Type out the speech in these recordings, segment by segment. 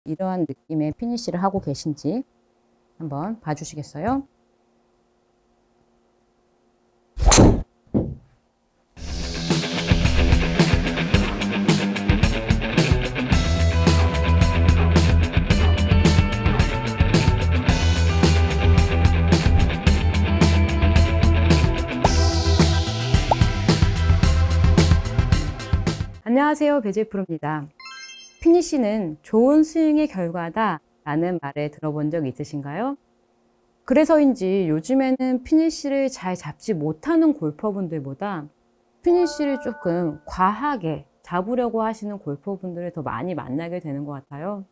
이러한 느낌의 피니쉬를 하고 계신지 한번 봐주시겠어요? 안녕하세요, 배제프로입니다. 피니쉬는 좋은 스윙의 결과다 라는 말을 들어본 적 있으신가요? 그래서인지 요즘에는 피니쉬를 잘 잡지 못하는 골퍼분들보다 피니쉬를 조금 과하게 잡으려고 하시는 골퍼분들을 더 많이 만나게 되는 것 같아요.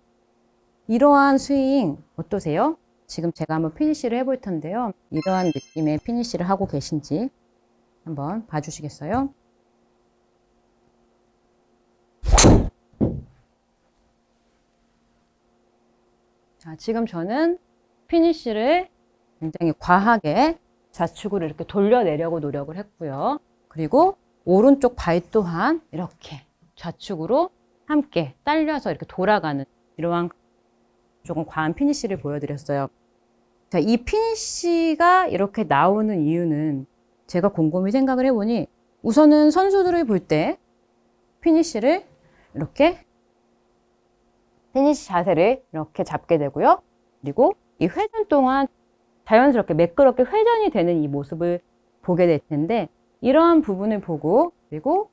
이러한 스윙 어떠세요? 지금 제가 한번 피니쉬를 해볼 텐데요. 이러한 느낌의 피니쉬를 하고 계신지 한번 봐주시겠어요? 자, 지금 저는 피니쉬를 굉장히 과하게 좌측으로 이렇게 돌려내려고 노력을 했고요. 그리고 오른쪽 발 또한 이렇게 좌측으로 함께 딸려서 이렇게 돌아가는 이러한 조금 과한 피니쉬를 보여드렸어요. 자, 이 피니쉬가 이렇게 나오는 이유는 제가 곰곰이 생각을 해보니 우선은 선수들을 볼 때 피니쉬를 이렇게 피니쉬 자세를 이렇게 잡게 되고요. 그리고 이 회전 동안 자연스럽게 매끄럽게 회전이 되는 이 모습을 보게 될 텐데 이러한 부분을 보고 그리고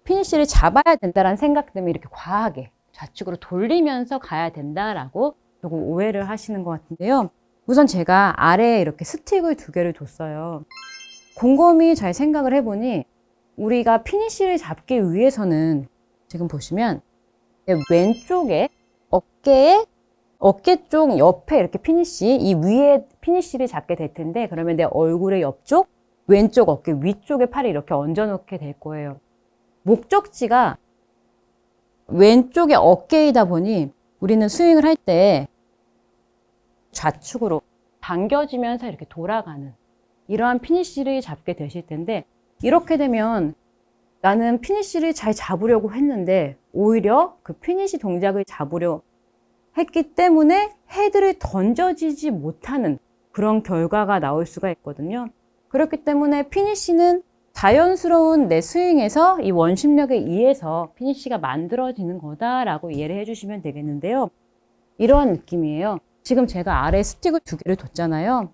피니쉬를 잡아야 된다는 생각 때문에 이렇게 과하게 좌측으로 돌리면서 가야 된다라고 조금 오해를 하시는 것 같은데요. 우선 제가 아래에 이렇게 스틱을 2개를 뒀어요. 곰곰이 잘 생각을 해보니 우리가 피니쉬를 잡기 위해서는 지금 보시면 왼쪽에 어깨 쪽 옆에 이렇게 피니쉬, 이 위에 피니쉬를 잡게 될 텐데 그러면 내 얼굴의 옆쪽, 왼쪽 어깨 위쪽에 팔을 이렇게 얹어 놓게 될 거예요. 목적지가 왼쪽의 어깨이다 보니 우리는 스윙을 할 때 좌측으로 당겨지면서 이렇게 돌아가는 이러한 피니쉬를 잡게 되실 텐데 이렇게 되면 나는 피니쉬를 잘 잡으려고 했는데 오히려 그 피니쉬 동작을 잡으려 했기 때문에 헤드를 던져지지 못하는 그런 결과가 나올 수가 있거든요. 그렇기 때문에 피니쉬는 자연스러운 내 스윙에서 이 원심력에 의해서 피니쉬가 만들어지는 거다라고 이해를 해주시면 되겠는데요. 이러한 느낌이에요. 지금 제가 아래 스틱을 2개를 뒀잖아요.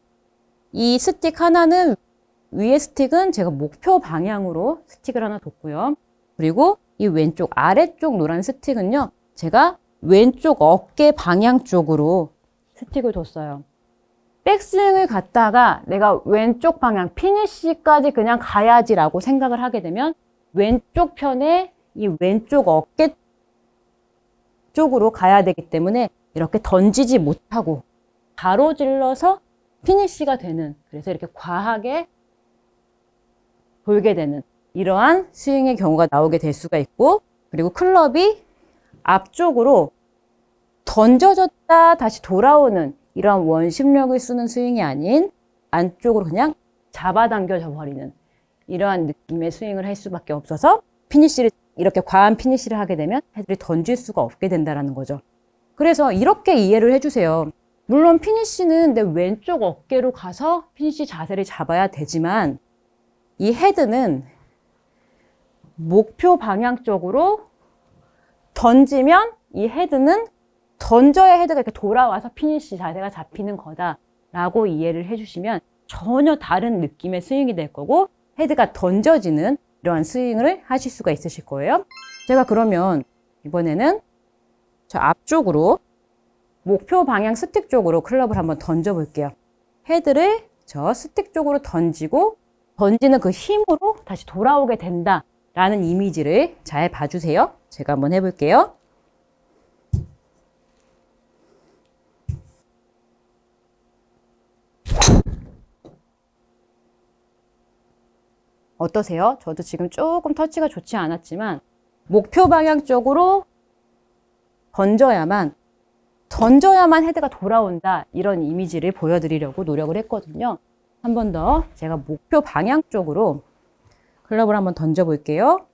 이 스틱 하나는 위에 스틱은 제가 목표 방향으로 스틱을 하나 뒀고요. 그리고 이 왼쪽 아래쪽 노란 스틱은요. 제가 왼쪽 어깨 방향 쪽으로 스틱을 뒀어요. 백스윙을 갔다가 내가 왼쪽 방향 피니쉬까지 그냥 가야지라고 생각을 하게 되면 왼쪽 편에 이 왼쪽 어깨 쪽으로 가야 되기 때문에 이렇게 던지지 못하고 가로질러서 피니쉬가 되는 그래서 이렇게 과하게 돌게 되는 이러한 스윙의 경우가 나오게 될 수가 있고 그리고 클럽이 앞쪽으로 던져졌다 다시 돌아오는 이러한 원심력을 쓰는 스윙이 아닌 안쪽으로 그냥 잡아당겨져 버리는 이러한 느낌의 스윙을 할 수밖에 없어서 피니쉬를 이렇게 과한 피니쉬를 하게 되면 헤드를 던질 수가 없게 된다는 거죠. 그래서 이렇게 이해를 해주세요. 물론 피니쉬는 내 왼쪽 어깨로 가서 피니쉬 자세를 잡아야 되지만 이 헤드는 목표 방향 쪽으로 던지면 이 헤드는 던져야 헤드가 이렇게 돌아와서 피니쉬 자세가 잡히는 거다라고 이해를 해주시면 전혀 다른 느낌의 스윙이 될 거고 헤드가 던져지는 이러한 스윙을 하실 수가 있으실 거예요. 제가 그러면 이번에는 저 앞쪽으로 목표 방향 스틱 쪽으로 클럽을 한번 던져 볼게요. 헤드를 저 스틱 쪽으로 던지고 던지는 그 힘으로 다시 돌아오게 된다라는 이미지를 잘 봐주세요. 제가 한번 해볼게요. 어떠세요? 저도 지금 조금 터치가 좋지 않았지만 목표 방향 쪽으로 던져야만 헤드가 돌아온다 이런 이미지를 보여드리려고 노력을 했거든요. 한 번 더 제가 목표 방향 쪽으로 클럽을 한번 던져 볼게요.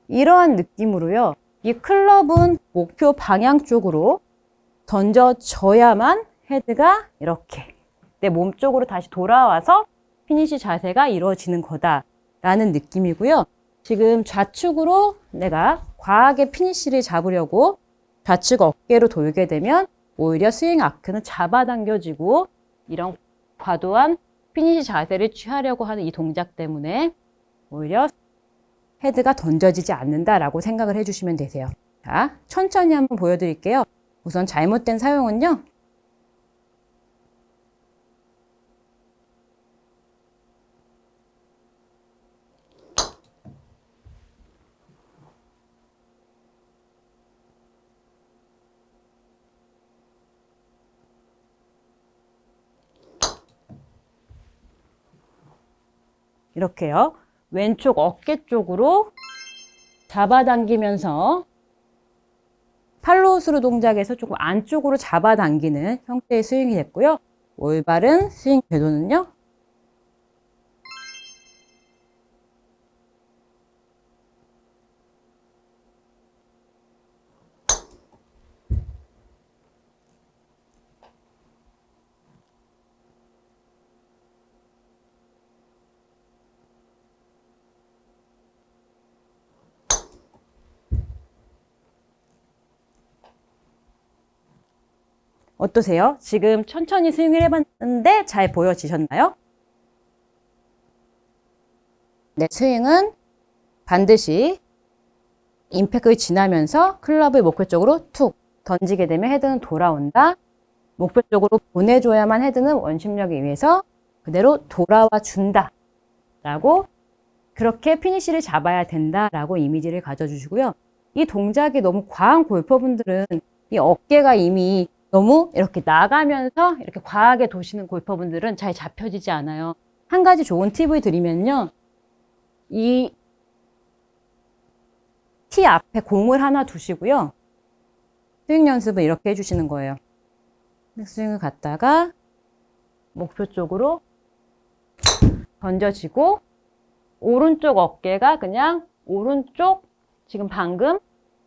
이러한 느낌으로요. 이 클럽은 목표 방향 쪽으로 던져져야만 헤드가 이렇게 내 몸 쪽으로 다시 돌아와서 피니시 자세가 이루어지는 거다라는 느낌이고요. 지금 좌측으로 내가 과하게 피니시를 잡으려고 좌측 어깨로 돌게 되면 오히려 스윙 아크는 잡아당겨지고 이런 과도한 피니시 자세를 취하려고 하는 이 동작 때문에 오히려 헤드가 던져지지 않는다라고 생각을 해주시면 되세요. 자, 천천히 한번 보여드릴게요. 우선 잘못된 사용은요. 이렇게요. 왼쪽 어깨 쪽으로 잡아당기면서 팔로우 스루 동작에서 조금 안쪽으로 잡아당기는 형태의 스윙이 됐고요. 올바른 스윙 궤도는요. 어떠세요? 지금 천천히 스윙을 해봤는데 잘 보여지셨나요? 네, 스윙은 반드시 임팩트를 지나면서 클럽을 목표 쪽으로 툭 던지게 되면 헤드는 돌아온다. 목표 쪽으로 보내줘야만 헤드는 원심력에 의해서 그대로 돌아와 준다. 라고 그렇게 피니시를 잡아야 된다라고 이미지를 가져주시고요. 이 동작이 너무 과한 골퍼분들은 이 어깨가 이미 너무 이렇게 나가면서 이렇게 과하게 도시는 골퍼분들은 잘 잡혀지지 않아요. 한 가지 좋은 팁을 드리면요. 이 티 앞에 공을 하나 두시고요. 스윙 연습을 이렇게 해주시는 거예요. 스윙을 갔다가 목표 쪽으로 던져지고 오른쪽 어깨가 그냥 오른쪽 지금 방금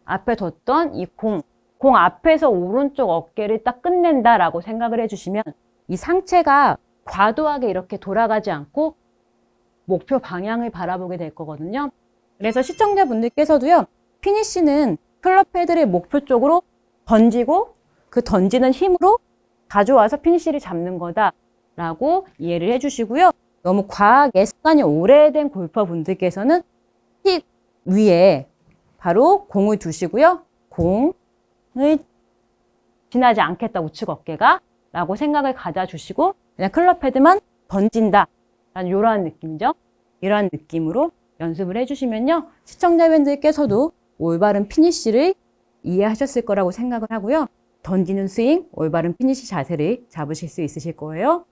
앞에 뒀던 이 공 앞에서 오른쪽 어깨를 딱 끝낸다라고 생각을 해주시면 이 상체가 과도하게 이렇게 돌아가지 않고 목표 방향을 바라보게 될 거거든요. 그래서 시청자분들께서도요. 피니시는 클럽 헤드를 목표 쪽으로 던지고 그 던지는 힘으로 가져와서 피니시를 잡는 거다라고 이해를 해주시고요. 너무 과하게 습관이 오래된 골퍼분들께서는 틱 위에 바로 공을 두시고요. 공을 지나지 않겠다 우측 어깨가 라고 생각을 가져주시고 그냥 클럽 헤드만 던진다 라는 이러한 느낌이죠. 이러한 느낌으로 연습을 해주시면요. 시청자분들께서도 올바른 피니시를 이해하셨을 거라고 생각을 하고요. 던지는 스윙, 올바른 피니시 자세를 잡으실 수 있으실 거예요.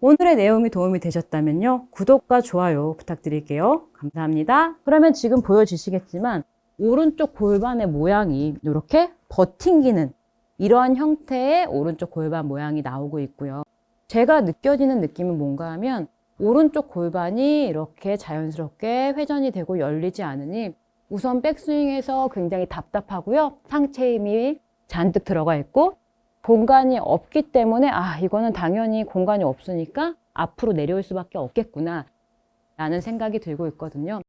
오늘의 내용이 도움이 되셨다면요. 구독과 좋아요 부탁드릴게요. 감사합니다. 그러면 지금 보여주시겠지만 오른쪽 골반의 모양이 이렇게 버팅기는 이러한 형태의 오른쪽 골반 모양이 나오고 있고요. 제가 느껴지는 느낌은 뭔가 하면 오른쪽 골반이 이렇게 자연스럽게 회전이 되고 열리지 않으니 우선 백스윙에서 굉장히 답답하고요. 상체 힘이 잔뜩 들어가 있고 공간이 없기 때문에 이거는 당연히 공간이 없으니까 앞으로 내려올 수밖에 없겠구나 라는 생각이 들고 있거든요.